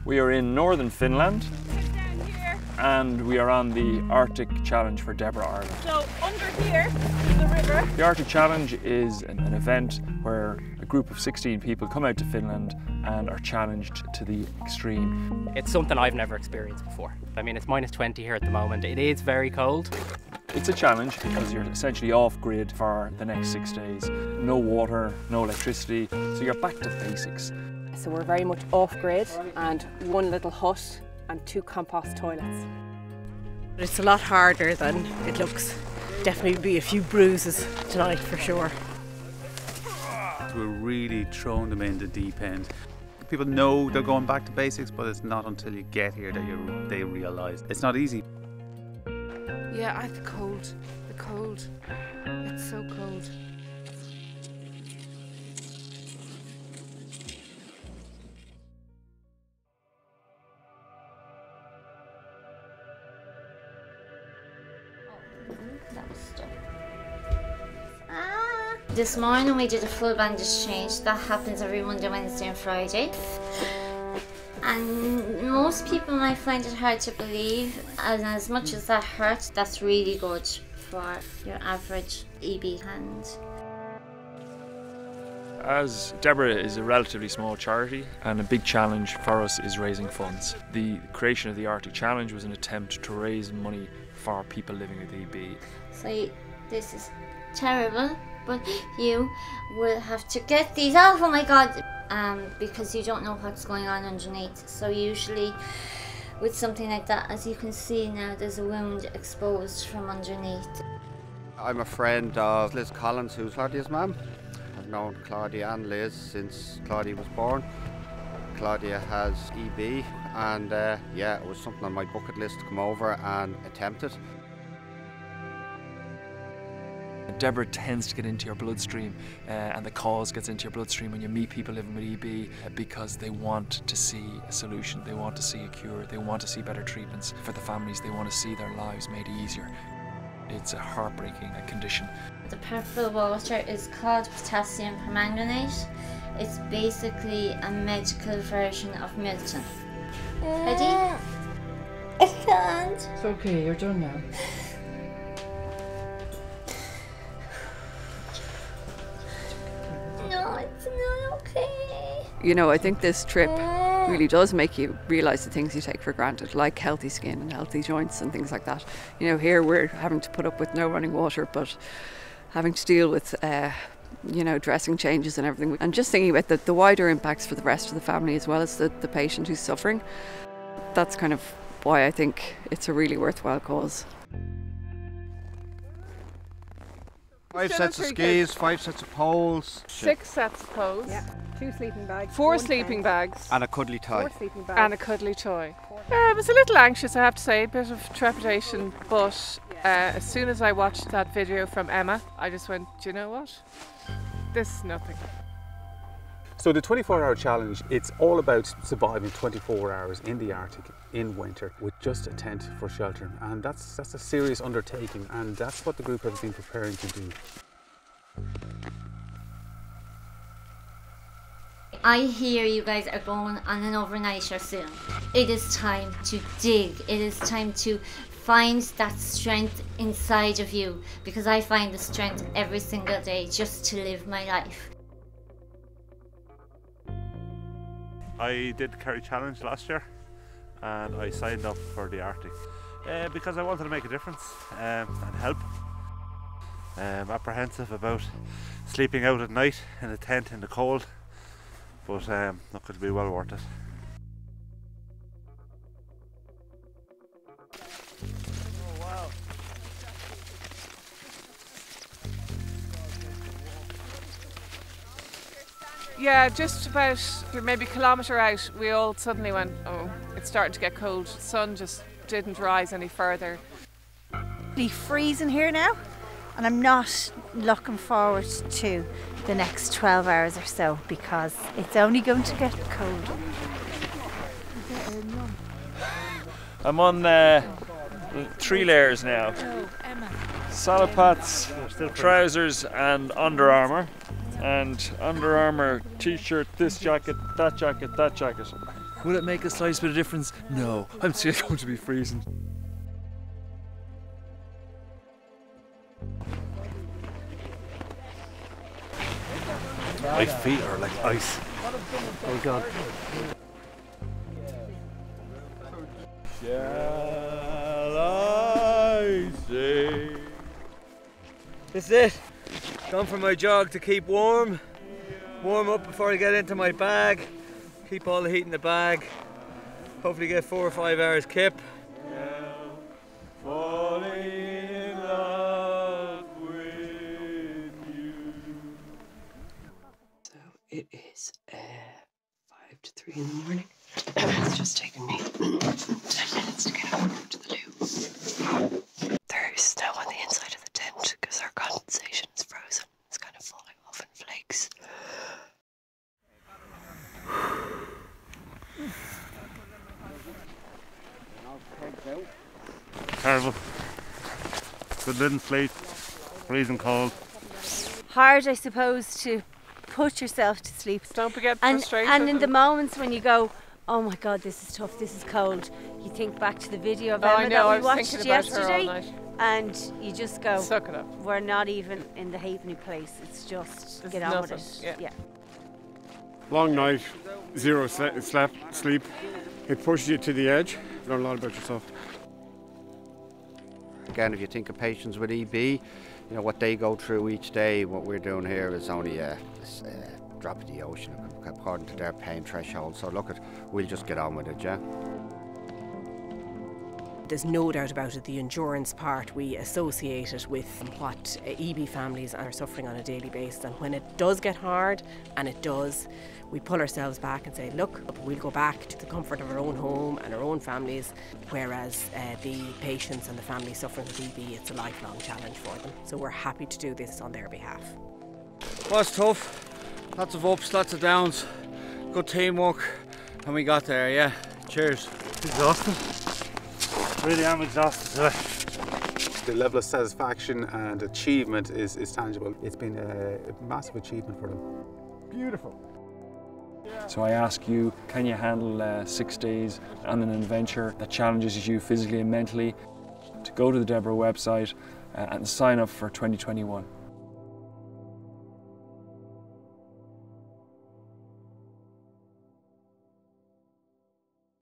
We are in northern Finland and we are on the Arctic Challenge for Deborah Ireland. So under here is the river. The Arctic Challenge is an event where a group of 16 people come out to Finland and are challenged to the extreme. It's something I've never experienced before. I mean, it's -20 here at the moment. It is very cold. It's a challenge because you're essentially off grid for the next 6 days. No water, no electricity, so you're back to basics. So we're very much off grid and one little hut and 2 compost toilets. It's a lot harder than it looks. Definitely be a few bruises tonight for sure. We're really throwing them in the deep end. People know they're going back to basics, but it's not until you get here that they realise it's not easy. Yeah, the cold. The cold. It's so cold. This morning we did a full bandage change. That happens every Monday, Wednesday and Friday. And most people might find it hard to believe, and as much as that hurts, that's really good for your average EB hand. As Deborah is a relatively small charity and a big challenge for us is raising funds. The creation of the Arctic Challenge was an attempt to raise money for people living with EB. So this is terrible, but you will have to get these off, oh my god, because you don't know what's going on underneath. So usually with something like that, as you can see now, there's a wound exposed from underneath. I'm a friend of Liz Collins, who's Claudia's mum. I've known Claudia and Liz since Claudia was born. Claudia has EB and yeah, it was something on my bucket list to come over and attempt it. Deborah tends to get into your bloodstream and the cause gets into your bloodstream when you meet people living with EB because they want to see a solution, they want to see a cure, they want to see better treatments for the families, they want to see their lives made easier. It's a heartbreaking condition. The purple water is called potassium permanganate. It's basically a medical version of Milton. Ready? I can't. It's okay, you're done now. No, it's not okay. You know, I think this trip really does make you realise the things you take for granted, like healthy skin and healthy joints and things like that. You know, here we're having to put up with no running water, but having to deal with, you know, dressing changes and everything. And just thinking about the wider impacts for the rest of the family as well as the patient who's suffering. That's kind of why I think it's a really worthwhile cause. 5 sets of skis, 5 sets of poles. 6 sets of poles. Yeah. 2 sleeping bags. 4 sleeping bags. And a cuddly toy. 4 sleeping bags. And a cuddly toy. I was a little anxious, I have to say, a bit of trepidation, but as soon as I watched that video from Emma, I just went, do you know what? This is nothing. So the 24-hour challenge, it's all about surviving 24 hours in the Arctic in winter with just a tent for shelter, and that's a serious undertaking, and that's what the group have been preparing to do. I hear you guys are going on an overnighter soon. It is time to dig. It is time to find that strength inside of you, because I find the strength every single day just to live my life. I did the Kerry Challenge last year and I signed up for the Arctic because I wanted to make a difference and help. Apprehensive about sleeping out at night in a tent in the cold, but look, it'll be well worth it. Oh, wow. Yeah, just about maybe a kilometre out, we all suddenly went, oh, it's starting to get cold. The sun just didn't rise any further. It's freezing here now, and I'm not looking forward to the next 12 hours or so because it's only going to get colder. I'm on 3 layers now. Salopats, trousers and Under Armour. And Under Armour t-shirt, this jacket, that jacket, that jacket. Will it make a slight bit of difference? No, I'm still going to be freezing. My feet are like ice. Oh God. Shall I say? This is it. Gone for my jog to keep warm. Warm up before I get into my bag. Keep all the heat in the bag. Hopefully get 4 or 5 hours kip. Falling in love with you. So it is 5 to 3 in the morning. It's just taken me 10 minutes to get over to the loo. There's snow on the inside of the tent because our condensation is frozen. It's kind of falling off in flakes. Terrible. Good little sleep, freezing cold. Hard, I suppose, to put yourself to sleep. Don't get And frustrated. in the moments when you go, oh my God, this is tough, this is cold, you think back to the video of Oh, I Emma know, I that we was watched thinking about her all yesterday, night. and you just go, Suck it up. we're not even in the halfpenny place. It's just This get is on with nothing, it. yeah. Long night, zero sleep. It pushes you to the edge. Learn a lot about yourself. Again, if you think of patients with EB, you know what they go through each day. What we're doing here is only a drop in the ocean according to their pain threshold. So look, we'll just get on with it, yeah. There's no doubt about it, the endurance part, we associate it with what EB families are suffering on a daily basis, and when it does get hard, and it does, we pull ourselves back and say, look, we'll go back to the comfort of our own home and our own families, whereas the patients and the families suffering with EB, it's a lifelong challenge for them. So we're happy to do this on their behalf. Was tough. Lots of ups, lots of downs. Good teamwork, and we got there, yeah. Cheers. Exhausted. Really am exhausted today. The level of satisfaction and achievement is tangible. It's been a massive achievement for them. Beautiful. So I ask you, can you handle 6 days on an adventure that challenges you physically and mentally? To go to the Deborah website and sign up for 2021.